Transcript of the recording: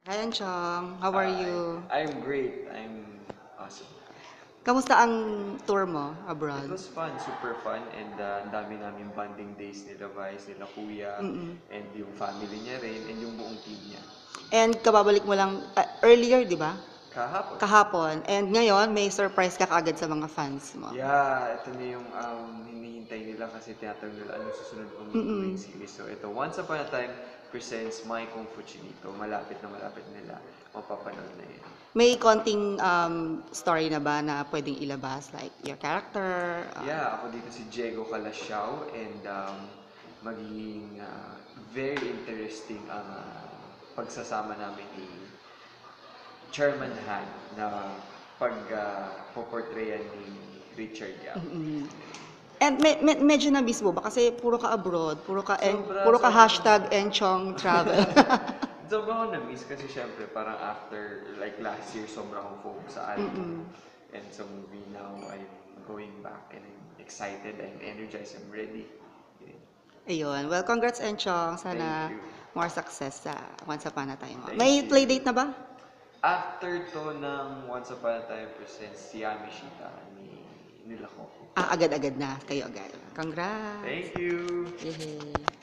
Hi, Anchong. How are you? I'm great. I'm awesome. Kamusta ang tour mo It abroad? was fun, super fun, and ang dami namin bonding days nila Vice, nila Kuya, Mm-mm. and yung family niya rin, and yung buong team niya. And kababalik mo lang earlier, di ba? Kahapon. Kahapon. And ngayon, may surprise ka kaagad sa mga fans mo. Yeah, ito na yung hinihintay nila kasi tinatanong nila anong susunod kong gagawing Mm-mm. series. So ito, Once Upon a Time presents My Kung Fu Chinito. Malapit na malapit nila. Mapapanood na yun. May konting story na ba na pwedeng ilabas? Like your character? Yeah, ako dito si Diego Calasiao and magiging very interesting ang pagsasama namin ni Chairman Han na pag-portrayan ni Richard Yap. Mm-mm. And medyo na-miss mo ba? Kasi puro ka abroad, Sobra, puro ka sobra. hashtag Enchong Travel. Sobrang ako na-miss kasi syempre parang after like last year sobrang akong focus sa album Mm-mm. and sa movie. Now I'm going back and I'm excited, I'm energized, I'm ready. Yun. Ayun. Well, congrats, Enchong. Sana Thank you. more success sa Once Upon a Time. Thank May you. playdate na ba? After to ng Once Upon a Time presents si Yamishita nila ko. Agad-agad na. Kayo agad. Congrats. Thank you! Yehey.